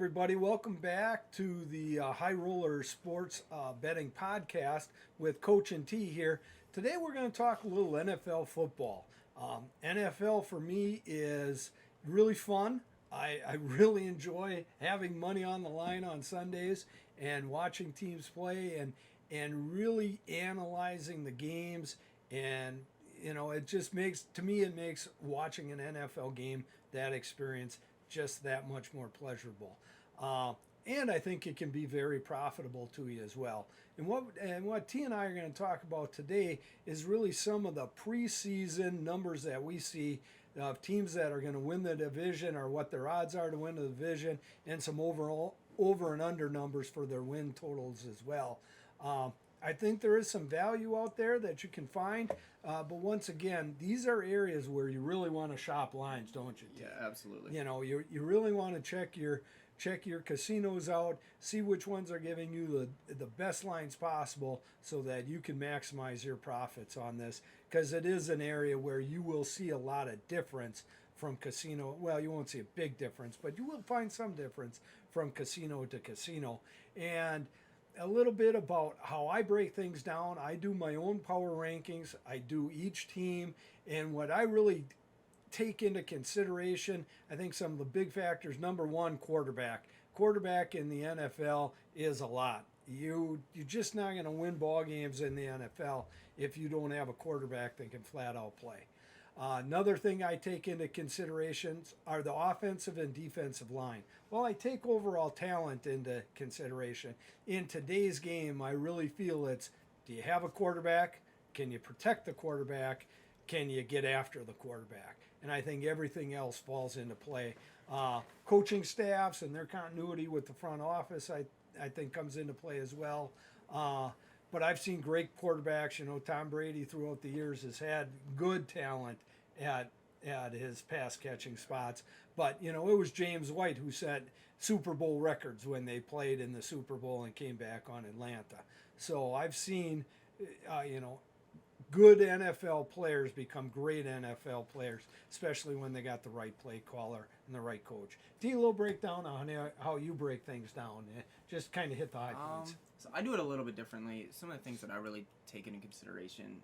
everybody. Welcome back to the High Roller Sports Betting Podcast with Coach and T here. Today we're going to talk a little NFL football. NFL for me is really fun. I really enjoy having money on the line on Sundays and watching teams play and really analyzing the games. And, you know, it just makes, to me, it makes watching an NFL game, that experience, just that much more pleasurable. And I think it can be very profitable to you as well. And what T and I are going to talk about today is really some of the preseason numbers that we see of teams that are going to win the division, or what their odds are to win the division, and some overall over and under numbers for their win totals as well. I think there is some value out there that you can find, but once again, these are areas where you really want to shop lines, don't you, T? Yeah, absolutely. You know, you really want to check your casinos out, see which ones are giving you the best lines possible so that you can maximize your profits on this, because it is an area where you will see a lot of difference from casino. Well, you won't see a big difference, but you will find some difference from casino to casino. And a little bit about how I break things down. I do my own power rankings. I do each team, and what I really take into consideration, I think some of the big factors. Number one, quarterback. Quarterback in the NFL is a lot. You're just not going to win ball games in the NFL if you don't have a quarterback that can flat out play. Another thing I take into considerations are the offensive and defensive line. Well, I take overall talent into consideration. In today's game, I really feel it's, do you have a quarterback? Can you protect the quarterback? Can you get after the quarterback? And I think everything else falls into play. Coaching staffs and their continuity with the front office, I think, comes into play as well. But I've seen great quarterbacks. You know, Tom Brady throughout the years has had good talent at his pass catching spots. But, you know, it was James White who set Super Bowl records when they played in the Super Bowl and came back on Atlanta. So I've seen, good NFL players become great NFL players, especially when they got the right play caller and the right coach. D, a little breakdown on how you break things down. Just kind of hit the high points. So I do it a little bit differently. Some of the things that I really take into consideration,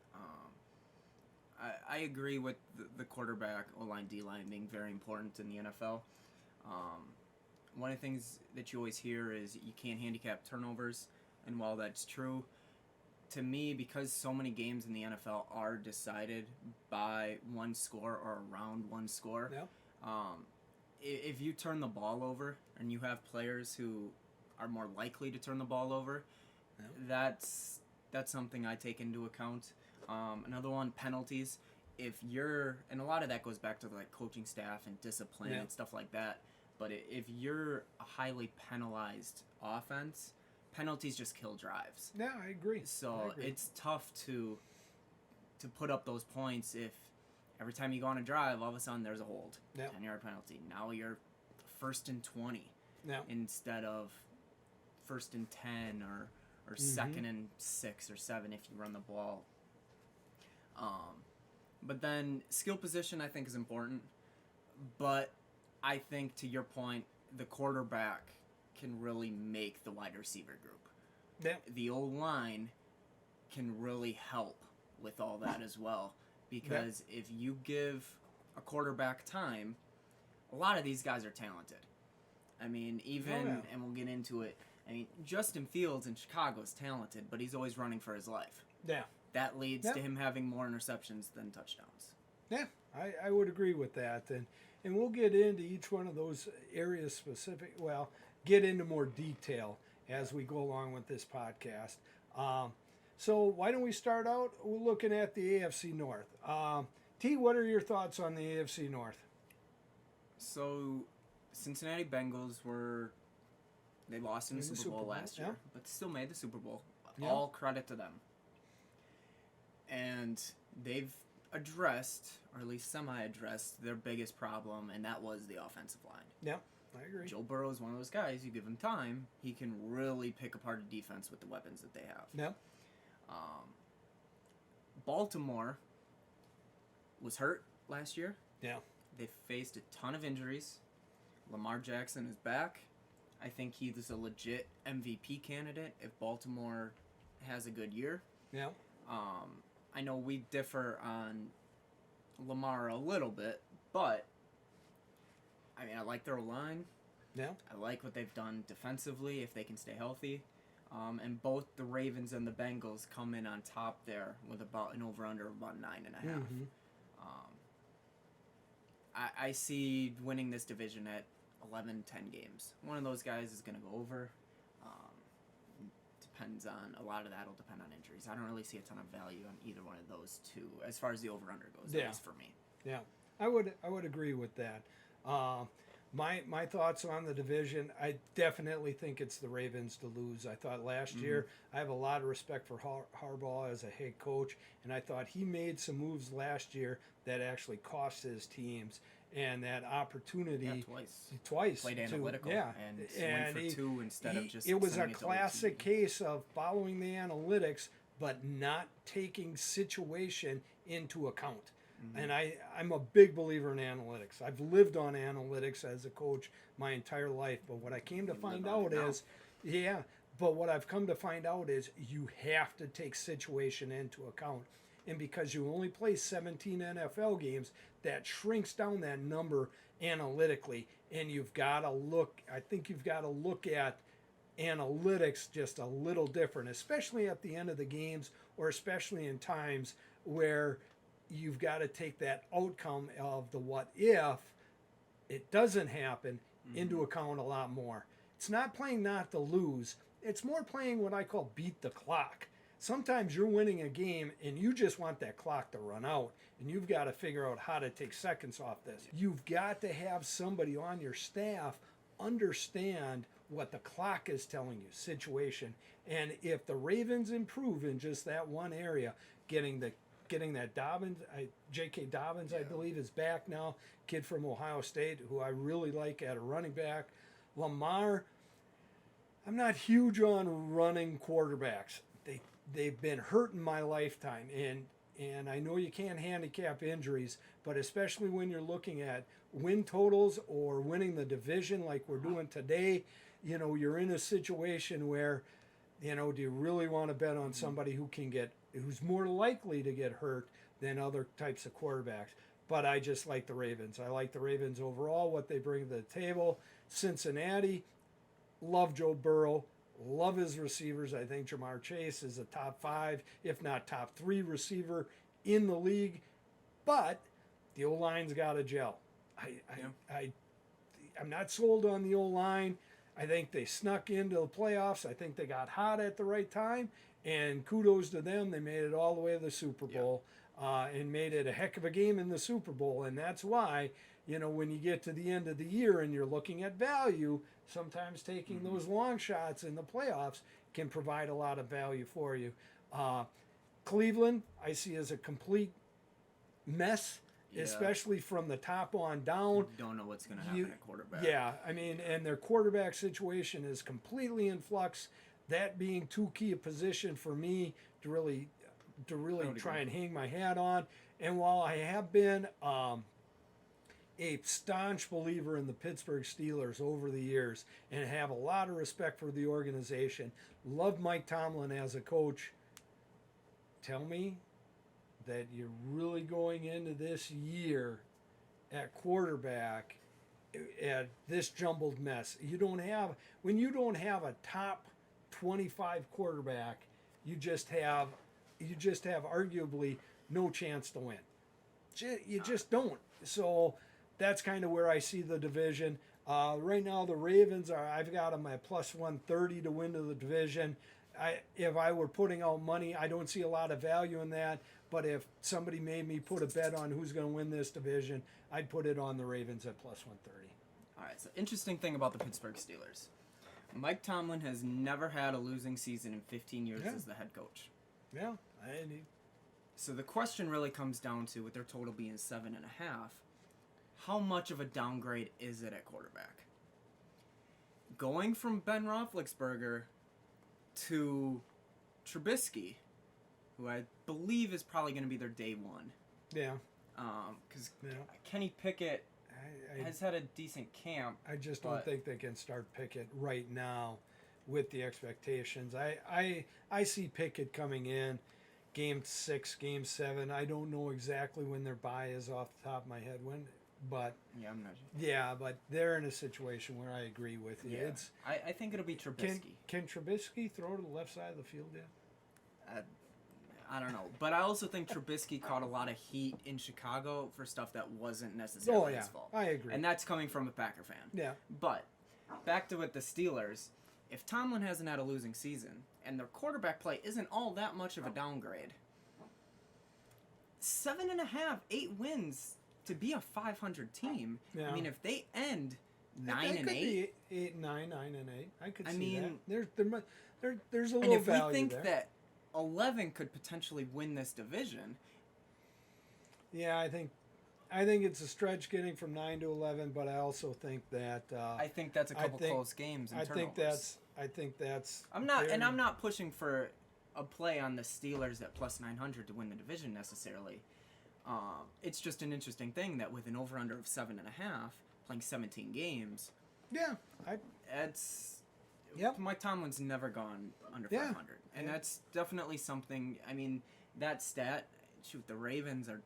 I agree with the quarterback, O-line, D-line being very important in the NFL. One of the things that you always hear is you can't handicap turnovers, and while that's true, to me, because so many games in the NFL are decided by one score or around one score, Yeah. If you turn the ball over and you have players who are more likely to turn the ball over, that's something I take into account. Another one, penalties. And a lot of that goes back to like coaching staff and discipline and stuff like that. But if you're a highly penalized offense, penalties just kill drives. Yeah, I agree. So it's tough to put up those points if every time you go on a drive, all of a sudden there's a hold, 10-yard penalty. Now you're 1st and 20 instead of 1st and 10 or 2nd and 6 or 7 if you run the ball. But then skill position I think is important. But I think, to your point, the quarterback can really make the wide receiver group. Yeah. The O-line can really help with all that as well, because if you give a quarterback time, a lot of these guys are talented. I mean, and we'll get into it, I mean, Justin Fields in Chicago is talented, but he's always running for his life. Yeah. That leads to him having more interceptions than touchdowns. Yeah, I would agree with that. And we'll get into each one of those areas specific. Well, get into more detail as we go along with this podcast. So why don't we start out looking at the AFC North? T, what are your thoughts on the AFC North? So Cincinnati Bengals they lost in the Super Bowl last year, but still made the Super Bowl. Yeah. All credit to them. And they've addressed, or at least semi-addressed, their biggest problem, and that was the offensive line. Yeah, I agree. Joe Burrow is one of those guys, you give him time, he can really pick apart a defense with the weapons that they have. Yeah. Baltimore was hurt last year. Yeah. They faced a ton of injuries. Lamar Jackson is back. I think he's a legit MVP candidate if Baltimore has a good year. Yeah. I know we differ on Lamar a little bit, but I mean, I like their line. Yeah. I like what they've done defensively if they can stay healthy. And both the Ravens and the Bengals come in on top there with about an over-under of about 9.5. Mm-hmm. I see winning this division at 11, 10 games. One of those guys is going to go over. Depends on, a lot of that will depend on injuries. I don't really see a ton of value on either one of those two as far as the over-under goes, at least for me. Yeah, I would agree with that. My thoughts on the division, I definitely think it's the Ravens to lose. I thought last year, I have a lot of respect for Harbaugh as a head coach, and I thought he made some moves last year that actually cost his teams, and that opportunity twice played analytical and went for two instead of just it was a sending it to classic case of following the analytics but not taking situation into account. And I'm a big believer in analytics. I've lived on analytics as a coach my entire life, but what I came to find out is but what I've come to find out is you have to take situation into account. And because you only play 17 NFL games, that shrinks down that number analytically. And you've got to look, I think you've got to look at analytics just a little different, especially at the end of the games or especially in times where you've got to take that outcome of the what if it doesn't happen into account a lot more. It's not playing not to lose. It's more playing what I call beat the clock. Sometimes you're winning a game and you just want that clock to run out, and you've got to figure out how to take seconds off this. You've got to have somebody on your staff understand what the clock is telling you, situation. And if the Ravens improve in just that one area, getting that Dobbins, J.K. Dobbins, I believe, is back now, kid from Ohio State, who I really like at a running back. Lamar, I'm not huge on running quarterbacks. They've been hurt in my lifetime, and I know you can't handicap injuries, but especially when you're looking at win totals or winning the division like we're doing today, you're in a situation where, do you really want to bet on somebody who's more likely to get hurt than other types of quarterbacks? But I just like the Ravens. I like the Ravens overall, what they bring to the table. Cincinnati, love Joe Burrow. Love his receivers. I think Jamar Chase is a top 5, if not top 3 receiver in the league. But the O-line's got to gel. I'm not sold on the O-line. I think they snuck into the playoffs. I think they got hot at the right time. And kudos to them. They made it all the way to the Super Bowl and made it a heck of a game in the Super Bowl. And that's why, when you get to the end of the year and you're looking at value, sometimes taking those long shots in the playoffs can provide a lot of value for you. Cleveland, I see as a complete mess, especially from the top on down. You don't know what's going to happen at quarterback. Yeah, I mean, and their quarterback situation is completely in flux. That being too key a position for me to really try and hang my hat on. And while I have been a staunch believer in the Pittsburgh Steelers over the years and have a lot of respect for the organization, love Mike Tomlin as a coach, tell me that you're really going into this year at quarterback at this jumbled mess. When you don't have a top 25 quarterback, you just have arguably no chance to win. You just don't. So that's kind of where I see the division. Right now, the Ravens I've got them at plus 130 to win the division. If I were putting out money, I don't see a lot of value in that. But if somebody made me put a bet on who's going to win this division, I'd put it on the Ravens at plus 130. All right, so interesting thing about the Pittsburgh Steelers. Mike Tomlin has never had a losing season in 15 years as the head coach. Yeah. So the question really comes down to, with their total being 7.5, how much of a downgrade is it at quarterback? Going from Ben Roethlisberger to Trubisky, who I believe is probably going to be their day one. Yeah. Because Kenny Pickett has had a decent camp. I just don't think they can start Pickett right now with the expectations. I see Pickett coming in game 6, game 7. I don't know exactly when their bye is off the top of my head but I'm not sure. Yeah, but they're in a situation where I agree with you. Yeah. I think it'll be Trubisky. Can Trubisky throw to the left side of the field yet? I don't know, but I also think Trubisky caught a lot of heat in Chicago for stuff that wasn't necessarily his fault. I agree, and that's coming from a Packer fan. Yeah, but back to with the Steelers, if Tomlin hasn't had a losing season and their quarterback play isn't all that much of a downgrade, 7.5, 8 wins to be a 500 team. Yeah. I mean, if they end 9-8, 8, 9, 9 and 8. I could see mean, that. There's a little and if value we think there. that 11 could potentially win this division. Yeah, I think it's a stretch getting from 9 to 11, but I also think that I think that's a couple close games and turnovers. I think that's I'm not pushing for a play on the Steelers at plus 900 to win the division necessarily. It's just an interesting thing that with an over-under of 7.5, playing 17 games. Yeah, Mike Tomlin's never gone under 500, and that's definitely something. I mean, that stat. Shoot, the Ravens are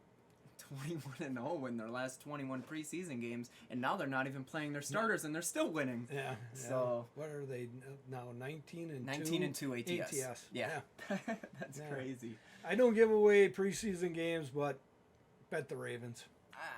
21-0 in their last 21 preseason games, and now they're not even playing their starters, and they're still winning. Yeah. So what are they now? 19-2. 19-2 ATS. Yeah. That's Yeah. crazy. I don't give away preseason games, but bet the Ravens.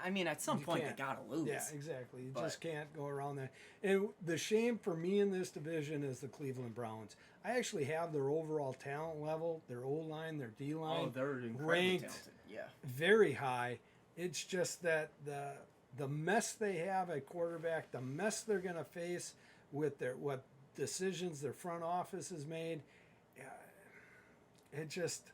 I mean, at some point they gotta lose. Yeah, exactly. You just can't go around that. And the shame for me in this division is the Cleveland Browns. I actually have their overall talent level, their O-line, their D-line, they're incredibly ranked talented. Yeah. very high. It's just that the mess they have at quarterback, the mess they're going to face with what decisions their front office has made, it's just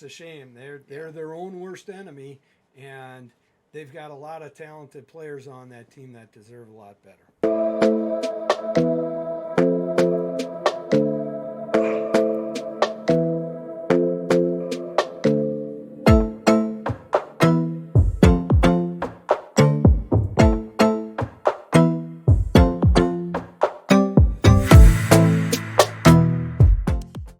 a shame. They're their own worst enemy, and they've got a lot of talented players on that team that deserve a lot better.